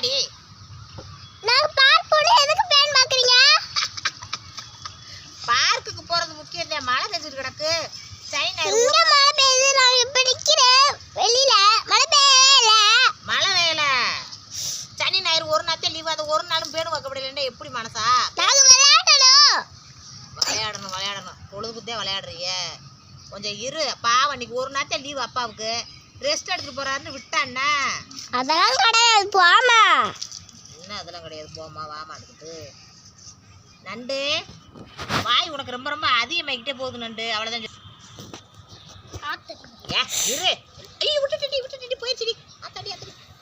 என்னடி நான் பார்க் போற எதுக்கு பிளான் பாக்குறீங்க? பார்க்குக்கு போறது முக்கியம் தான். மழை பெஞ்சிட்டு கிடக்கு. சைனா இங்க மழை பெய்யுது. நான் இப்ப நிக்கிறேன் வெளியில. மழை பெய்யல. மழை வேல. சனி ஞாயிறு ஒரு நாளே லீவ். அது ஒரு நாளும் பேணு வைக்கப்படலன்னா எப்படி மனசா? நாங்க விளையாடணும். பொழுதுக்குத்தே விளையாடுறீங்க. கொஞ்சம் இரு. பாவம் இன்னைக்கு ஒரு நாளே லீவ் அப்பாவுக்கு. ரெஸ்ட் எடுத்துட்டு போறாருன்னு விட்டான்னா அதெல்லாம் கிடையாது. போமா. என்ன அதெல்லாம் கிடையாது. போமா வாமாட்டுக்கு. நண்டு வாய் உனக்கு ரொம்ப ரொம்ப அதிகமாகிட்டே போகுது நண்டு. அவ்வளோதான். இரு. ஐயோ விட்டுட்டு போயிடுச்சு. அத்தடி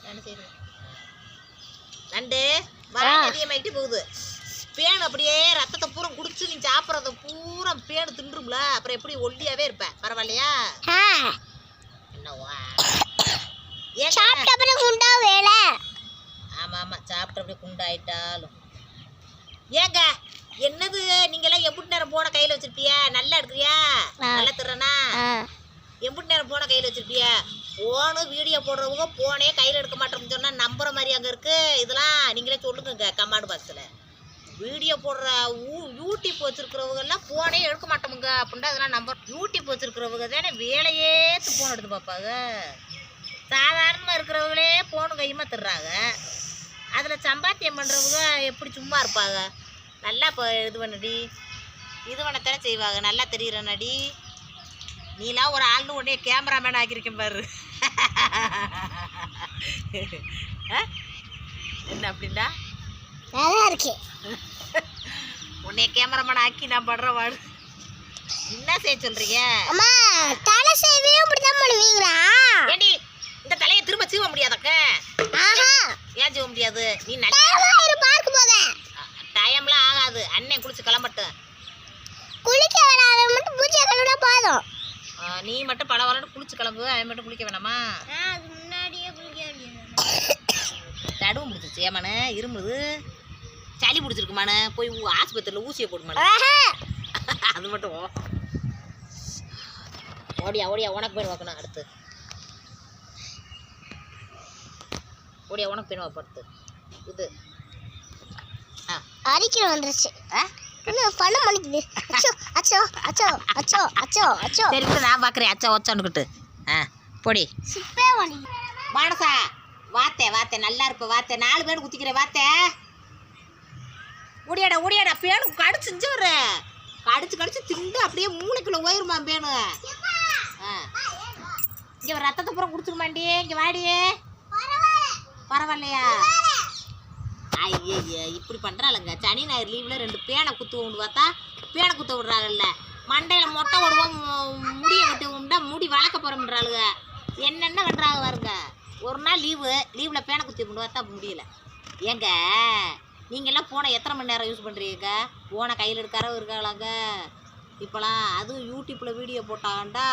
நான் செய்யறேன். நண்டு வாய் அதிகமாகிட்டே போகுது. பேனு அப்படியே ரத்தத்தை பூரா குடிச்சு நீ சாப்பிட்றத பூரா பேனு தின்றும்ல. அப்புறம் எப்படி ஒல்லியாவே இருப்ப. பரவாயில்லையா? என்னவா சாப்பிட்ட அப்புறம் குண்டா வேல. ஆமா சாப்பிட்ட அப்படியே குண்டாயிட்டாலும். ஏங்க என்னது நீங்கெல்லாம் எம்புட்டு நேரம் போன கையில வச்சிருப்பியா? நல்லா எடுக்கிறியா? நல்லா திறனா? எம்புட்டு நேரம் போன கையில வச்சிருப்பியா? போனு வீடியோ போடுறவங்க போனே கையில எடுக்க மாட்டோம்னு சொன்னா நம்புற மாதிரி அங்க இருக்கு. இதெல்லாம் நீங்களே சொல்லுங்க கமெண்ட் பாக்ஸ்ல. வீடியோ போடுற யூடியூப் வச்சிருக்கிறவங்க எல்லாம் போனே எடுக்க மாட்டோமுங்க அப்படின்னா அதெல்லாம் நம்பர். யூடியூப் வச்சிருக்கிறவங்க தானே வேலையே போன் எடுத்து பார்ப்பாங்க. சாதாரணமாக இருக்கிறவங்களே போன் கையுமா தர்றாங்க. அதில் சம்பாத்தியம் பண்ணுறவங்க எப்படி சும்மா இருப்பாங்க? நல்லா இப்போ இது பண்ணத்தானே செய்வாங்க. நல்லா தெரியுறனாடி. நீலாம் ஒரு ஆள்னு உடனே கேமராமேன் ஆக்கியிருக்கேன் பாரு. என்ன அப்படின்னா நல்லா இருக்கு. உன்னைய கேமராமேன் ஆக்கி நான் படுற வாடு. என்ன செய்ய சொல்றீங்க? அம்மா தலை சேவையும் இப்படிதான் பண்ணுவீங்களா? ஏண்டி இந்த தலையை திரும்ப சீவ முடியாதக்க? ஏன் சீவ முடியாது? நீ பார்க்க போத டைம்லாம் ஆகாது. அண்ணன் குளிச்சு கிளம்பட்டும். குளிக்க வேணாம். மட்டும் பூஜை கழுவினா போதும். நீ மட்டும் பலவரன்னு குளிச்சு கிளம்பு. அவன் மட்டும் குளிக்க வேணாமா? அது முன்னாடியே குளிக்க வேண்டியது. தடுவு முடிச்சிச்சு. ஏமானு இருமுது. சளி பிடிச்சிருக்குமானு போய் ஆஸ்பத்திரியில் ஊசியை போடுமானு. அது மட்டும் ஓடியா உனக்கு பேர் வைக்கணும். அடுத்து ஓடியா உனக்கு பேர் வைப்படுத்து. இது அரிக்கிற வந்துருச்சு. இன்னும் பண்ண மாட்டேங்குது. அச்சோ சரி நான் பார்க்குறேன். அச்சான்னுக்கிட்டு பொடி சிப்பே வலி. மானசா வாத்தே நல்லா இருப்ப. வாத்தே 4 பேர் குத்திக்கிறேன். வாத்தே ஓடியாடா பேனு கடிச்சு ஒரு கடிச்சு திண்டு அப்படியே மூளைக்குள்ள ஓயிருமா பேனு. இங்க ஒரு ரத்தத்தை பூரா குடிச்சிருமாண்டி. இங்க வாடியே. பரவாயில்லையா? ஐயே இப்படி பண்றாளுங்க. சனி ஞாயிறு லீவ்ல 2 பேனை குத்து விடு பார்த்தா பேனை குத்த விடுறாங்கல்ல. மண்டையில மொட்டை விடுவோம். முடிய வெட்டு விட்டா முடி வளர்க்க போறோம்ன்றாளுங்க. என்னென்ன பண்றாங்க பாருங்க. ஒரு நாள் லீவ்ல பேனை குத்தி விடு பார்த்தா முடியல. ஏங்க நீங்கள்லாம் போனை எத்தனை மணி நேரம் யூஸ் பண்ணுறீங்க? போனை கையில் எடுக்காரவும் இருக்காங்களாங்க இப்போலாம். அதுவும் யூடியூப்பில் வீடியோ போட்டாங்கண்டா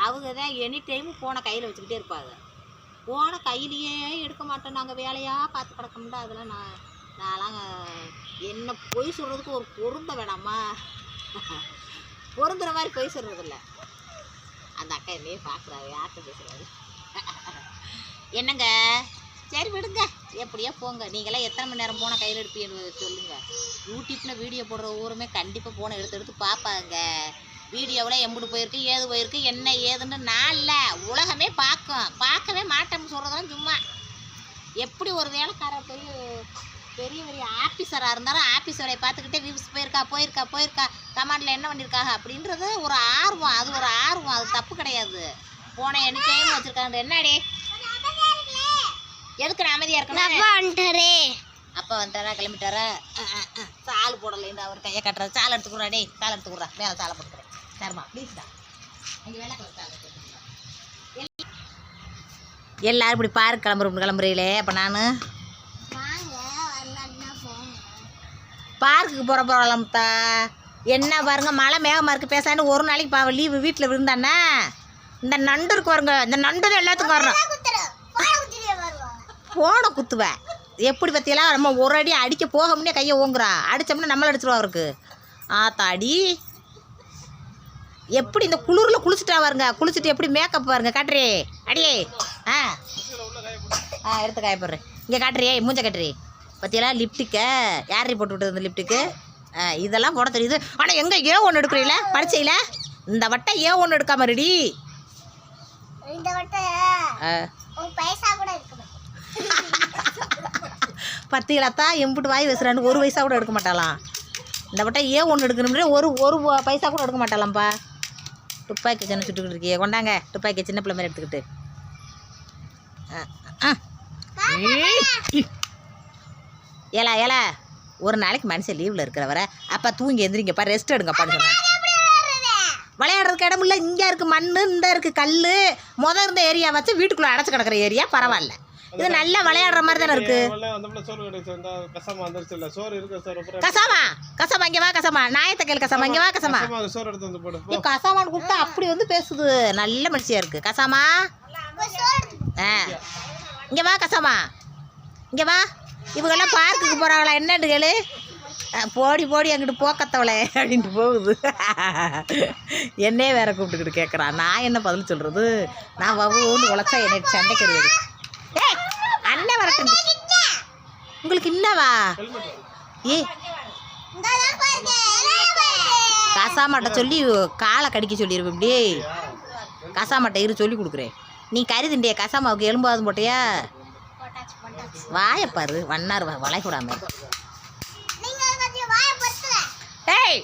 அவங்க தான் எனி டைமும் போனை கையில் வச்சுக்கிட்டே இருப்பாங்க. போனை கையிலையே எடுக்க மாட்டோம். நாங்கள் வேலையாக பார்த்து கிடக்கமுண்டா. அதெல்லாம் நான்லாம் என்ன பொய் சொல்கிறதுக்கு ஒரு பொருந்த வேணாமா? பொருந்துற மாதிரி பொய் சொல்கிறதில்ல. அந்த அக்கா என்னையே பார்க்குறாரு. யார்கிட்ட பேசுகிறாரு? என்னங்க சரி விடுங்க. எப்படியோ போங்க. நீங்களாம் எத்தனை மணி நேரம் போனால் கையில் எடுப்பீங்கன்னு சொல்லுங்கள். யூடியூப்பில் வீடியோ போடுற ஊருமே கண்டிப்பாக போனை எடுத்து பார்ப்பாங்க. வீடியோவில் எம்புட்டு போயிருக்கு ஏது போயிருக்கு என்ன ஏதுன்னு நான் இல்லை உலகமே பார்க்கவே மாட்டேன்னு சொல்கிறதெல்லாம் சும்மா. எப்படி ஒரு வேலைக்காரர் பெரிய ஆஃபீஸராக இருந்தாலும் ஆஃபீஸரை பார்த்துக்கிட்டே வியூஸ் போயிருக்கா கமாண்டில் என்ன பண்ணியிருக்காங்க அப்படின்றது ஒரு ஆர்வம். அது ஒரு ஆர்வம். அது தப்பு கிடையாது. போனை எனி டைம் வச்சுருக்காங்க. என்னடி எதுக்கு நான் அமைதியாக இருக்கணும்? அப்பா வந்துட்டாரா? கிளம்பிட்டாரா? சால் போடலை. இந்த அவர் கையை கட்டுறது. சால் எடுத்துக்கூடா. டே சால் எடுத்துக்கூடா. மேலே சாலை போட்டுக்கிறேன். சரிம்மா ப்ளீஸ்டா. இங்கே வேலை எல்லாரும் இப்படி பார்க்க கிளம்புறீங்களே. அப்போ நான் பார்க்குக்கு போகிறோம்த்தா. என்ன பாருங்க மழை மேகமாக இருக்குது. பேசாண்டு ஒரு நாளைக்கு லீவு வீட்டில் விழுந்தானே. இந்த நண்டு இருக்கு பாருங்க. இந்த நண்டு தான் எல்லாத்துக்கும் வரணும். போனை குத்துவேன். எப்படி பற்றியெல்லாம் நம்ம ஒரு அடி அடிக்க போக முடியாது. கையை ஓங்குறா. அடித்தோம்னா நம்மளை அடிச்சிருவா அவருக்கு. தாடி எப்படி இந்த குளிரில் குளிச்சுட்டா பாருங்க. குளிச்சுட்டு எப்படி மேக்கப் பாருங்க. காட்டுறே அடியே. எடுத்து காயப்படுறேன். இங்கே காட்டுறியே மூஞ்ச காட்டுறி பற்றியெல்லாம் லிப்டிக்க யாரி போட்டு விட்டது இந்த லிப்டிக்கு இதெல்லாம் போட தெரியுது. ஆனால் எங்கே A1 எடுக்கிறீங்கள பரீட்சையில் இந்த வட்டம் A1 எடுக்காம ரெடி. இந்த வட்டம் பைசா கூட எடுக்க பத்திகளாத்தா எம்பிட்டு வாய் பேசுகிறான்னு ஒரு பைசா கூட எடுக்க மாட்டாளாம். இந்த வட்டம் A1 எடுக்கணும்னே ஒரு பைசா கூட எடுக்க மாட்டாளாம்ப்பா. துப்பாக்கி சின்ன சுட்டுக்கிட்டு இருக்கியே கொண்டாங்க துப்பாக்கி சின்ன பிள்ளை மாதிரி எடுத்துக்கிட்டு. ஏலா ஒரு நாளைக்கு மனுஷன் லீவில் இருக்கிறவரை அப்போ தூங்கி எந்திரிங்கப்பா ரெஸ்ட் எடுங்கப்பான்னு சொன்னாங்க. விளையாடுறதுக்கு இடம் இல்லை. இங்கே இருக்குது மண், இந்த இருக்குது கல். இருந்த ஏரியா வச்சு வீட்டுக்குள்ளே அடைச்சி கிடக்கிற ஏரியா பரவாயில்ல. இது நல்லா விளையாடுற மாதிரி தானே இருக்கு. கசாமா இங்கே வா கசாமா நாயத்தை கேள் கசாமா இங்கே வா கசாமா. கசாமான்னு கூப்பிட்டா அப்படி வந்து பேசுது. நல்ல மனுஷியா இருக்கு கசாமா. இங்கே வா கசாமா இங்கே வா. இவங்கெல்லாம் பார்க்குக்கு போகிறாங்களா என்னன்னு கேளு. போடி அங்கிட்டு போக்கத்தவளே அப்படின்ட்டு போகுது. என்னையே வேற கூப்பிட்டுக்கிட்டு கேட்குறான். நான் என்ன பதில் சொல்கிறது? நான் ஒன்று உழைச்சா என்னை சண்டைக்கு வருது. அண்ணன் வரட்டும். உங்களுக்கு என்னவா கசாமாட்ட சொல்லி காலை கடிக்க சொல்லிடுவேன். இப்படி கசாமாட்டை சொல்லி கொடுக்குறேன். நீ கருதுண்டிய கசாமாவுக்கு எலும்பாவது போட்டியா? வாயப்பாரு வண்ணார் வளைக்கூடாம. ஏய்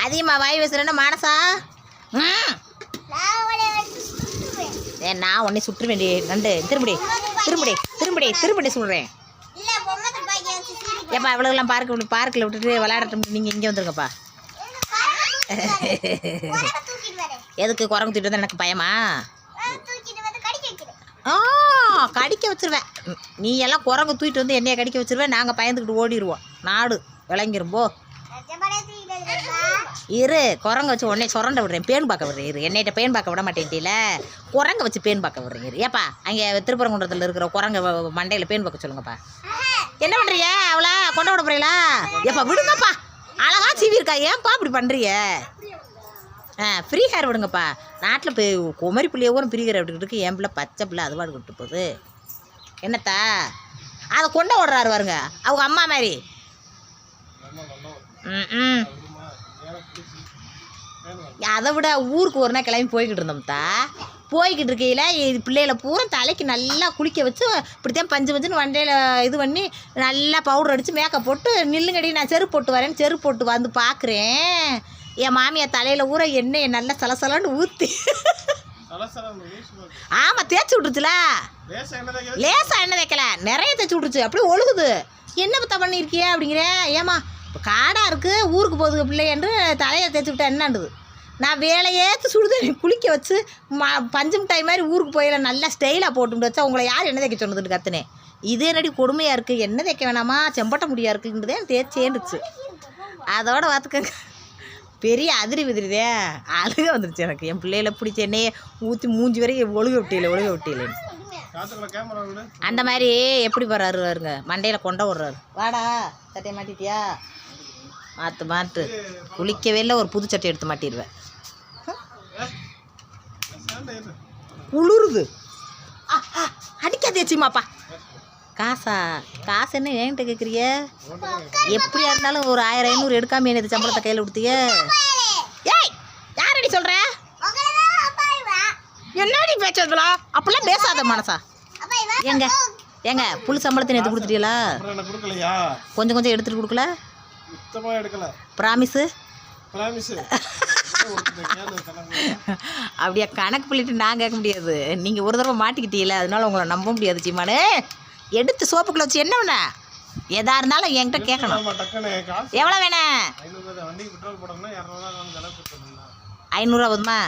அதிகமாக வாய் பேசுறேன்னா மானசா நான் உன்னை சுற்று வேண்டிய நண்டு. திரும்படி சொல்கிறேன். ஏப்பா இவ்வளோலாம் பார்க்கில் விட்டுட்டு விளையாடட்டும். நீங்கள் இங்கே வந்துருங்கப்பா. எதுக்கு குரங்கு தூக்கிட்டு வந்து எனக்கு பயமா? கடிக்க வச்சிருவேன். நீ எல்லாம் குரங்கு தூக்கிட்டு வந்து என்னைய கடிக்க வச்சிருவேன். நாங்கள் பயந்துக்கிட்டு ஓடிடுவோம். நாடு விளங்கிரும்போ. இரு குரங்க வச்சு உடனே சுரண்ட விடுறேன். பேன் பார்க்க விடுறேன். இரு என்னைட்ட பேன் பார்க்க விட மாட்டேன்ட்டில குரங்க வச்சு பேன் பார்க்க விடுறீங்க. ஏப்பா அங்கே திருப்பரங்குன்றத்தில் இருக்கிற குரங்க மண்டையில் பேன் பார்க்க சொல்லுங்கப்பா. என்ன பண்ணுறிய? அவளை கொண்டு விட போறீங்களா? ஏப்பா விடுங்கப்பா. அழகா சீவி இருக்கா. ஏன்ப்பா இப்படி பண்ணுறிய? ஃப்ரீ ஹேர் விடுங்கப்பா. நாட்டில் போய் குமரி பிள்ளைய கூட ஃப்ரீ ஹேர் விட்டுக்கிட்டு என் பிள்ளை பச்சை பிள்ளை அதுவாடு விட்டு போகுது. என்னத்தா அதை கொண்டு விடுறாரு பாருங்க அவங்க அம்மா மாதிரி. அதை விட ஊருக்கு ஒரு நாள் கிளம்பி போய்கிட்டு இருந்தோம்தா. போய்கிட்டு இருக்கையில் இது பிள்ளைகளை பூரா தலைக்கு நல்லா குளிக்க வச்சு இப்படித்தான் பஞ்சுன்னு வண்டையில் இது பண்ணி நல்லா பவுடர் அடித்து மேக்கப் போட்டு நில்லுங்கடி நான் செருப்பு போட்டு வரேன்னு செருப்பு போட்டு வந்து பார்க்குறேன். என் மாமியார் தலையில் ஊற எண்ணெயை நல்லா சலசலன்னு ஊற்றி ஆமாம் தேய்ச்சி விட்டுருச்சுல. லேசாக எண்ணெய் தேய்க்கல நிறைய தேய்ச்சி விட்டுருச்சு. அப்படியே ஒழுகுது. என்ன பத்தா பண்ணியிருக்கிய அப்படிங்கிறேன். ஏமா இப்போ காடாக இருக்குது ஊருக்கு போகுதுங்க பிள்ளையன்று தலையை தேய்ச்சி விட்டா என்னாண்டுது. நான் வேலையேற்று சுடுதண்ணி குளிக்க வச்சு பஞ்சு மிட்டாய் மாதிரி ஊருக்கு போயில நல்லா ஸ்டைலாக போட்டு வச்சா உங்களை யார் எண்ணெய் தேய்க்க சொன்னதுன்னு கற்றுனேன். இதே நடி கொடுமையாக இருக்குது. எண்ணெய் தேய்க்க வேணாமா செம்பட்ட முடியா இருக்குன்றதே தேய்ச்சேண்டுச்சு. அதோட பார்த்துக்கங்க பெரிய அதிரி விதிரிதே அழுக வந்துருச்சு எனக்கு. என் பிள்ளையில பிடிச்ச எண்ணெயை ஊற்றி மூஞ்சி வரைக்கும் ஒழுக விட்டியில அந்த மாதிரி எப்படி போகிறாரு வருங்க மண்டையில் கொண்ட விடுறாரு. வாடா சட்டையை மாட்டிட்டியா? மாற்று குளிக்கவே இல்லை. ஒரு புது சட்டை எடுத்து மாட்டிடுவேன். குளிருது. அடிக்காதேச்சிமாப்பா. காசு என்ன என்கிட்ட கேட்குறிய? எப்படியா இருந்தாலும் ஒரு 1000-500 எடுக்காம என்ன சம்பளத்தை கையில் கொடுத்திய? ஏய் யாரடி சொல்ற? என்னடி பேசுறதுலா? அப்படிலாம் பேசாத மனசா. ஏங்க புல் சம்பளத்தை நேற்று கொடுத்துட்டீங்களா? கொஞ்சம் எடுத்துட்டு கொடுக்கல. ப்ராமிஸு அப்படியா? கணக்கு பண்ணிட்டு நான் கேட்க முடியாது. நீங்கள் ஒரு தடவை மாட்டிக்கிட்டீங்கள அதனால உங்களை நம்ப முடியாது. சீமானே எடுத்து சோப்புக்குள்ள வச்சு என்ன வேணா எதா இருந்தாலும் என்கிட்ட கேட்கணும். எவ்வளோ வேணும்? 500 போதுமா?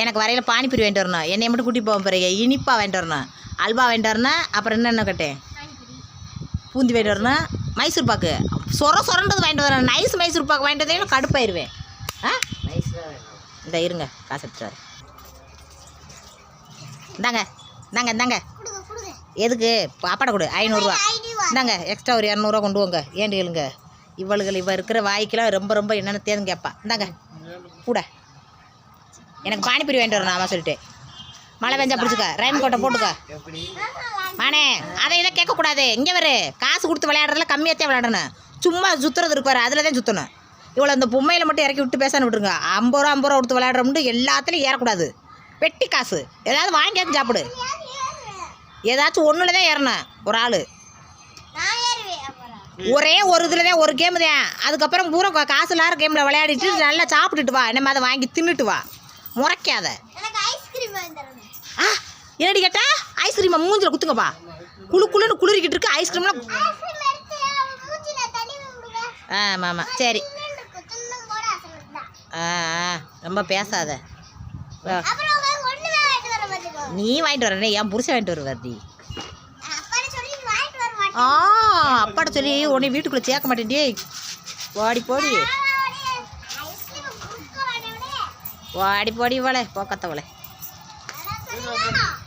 எனக்கு வரையில் பானிபூரி வாங்கிட்டு வரணும். என்னை மட்டும் கூட்டி போக போகிறீங்க. இனிப்பாக வாங்கிட்டு வரணும். அல்வா வாங்கிட்டு வரணும். அப்புறம் என்னென்ன கேட்டேன்? பூந்தி வாங்கிட்டு வரணும். மைசூர் பாக்கு சொரண்டது வாங்கிட்டு வரணும். நைஸ் மைசூர் பாக்கு வாங்கிட்டு வந்தீங்கன்னா கடுப்பாயிருவேன். இந்த இருங்க காசு எடுத்துட்டு இந்தாங்க எதுக்கு? பாப்பாடை கொடு 500 ரூபா. இந்தாங்க எக்ஸ்ட்ரா ஒரு 200 ரூபா கொண்டு வாங்க. ஏண்டு கேளுங்க. இவ இருக்கிற வாய்க்கெல்லாம் ரொம்ப என்னென்ன தேர்ந்து கேட்பா. இந்தாங்க கூட எனக்கு பானிபூரி வாங்கிட்டு வரணும். ஆமாம் சொல்லிட்டேன். மழை பெஞ்சா பிடிச்சிக்க ரெயின் கோட்டை போட்டுக்க மானே. அதை இதை கேட்கக்கூடாது. இங்கே வரு, காசு கொடுத்து விளையாடுறதுல கம்மியாகத்தான் விளையாடணும். சும்மா சுற்றுறது இருப்பார், அதில் தான் சுற்றணும். இவ்வளோ இந்த பொம்மையில் மட்டும் இறக்கி விட்டு பேசான்னு விட்டுருங்க. 50 ரூபா கொடுத்து விளையாடுறோம்னு எல்லாத்துலேயும் ஏறக்கூடாது. வெட்டி காசு ஏதாவது வாங்கியாச்சும் சாப்பிடு. ஏதாச்சும் ஒன்றுல தான் ஏறணும் ஒரு ஆள். ஒரே ஒரு இதில் தான் ஒரு கேமு தான். அதுக்கப்புறம் பூரா காசு இல்லாத கேமில் விளையாடிட்டு நல்லா சாப்பிட்டுட்டு வா. நம்ம அதை வாங்கி தின்னுட்டு வா. முறைக்காத. ஆ என்னடி கேட்டா? ஐஸ்கிரீமை மூஞ்சில் குத்துங்கப்பா. குளுன்னு குளிரிக்கிட்டு இருக்கு ஐஸ்கிரீம்லாம். ஆமாம் சரி. ரொம்ப பேசாத. நீ வாங்கிட்டு வர, என் புருஷன் வாங்கிட்டு வருவார். நீ அப்பாட்ட சொல்லி உடனே வீட்டுக்குள்ளே சேர்க்க மாட்டேன்டி. வாடி போடி வாடி போடி இவளே போக்கத்தவளே.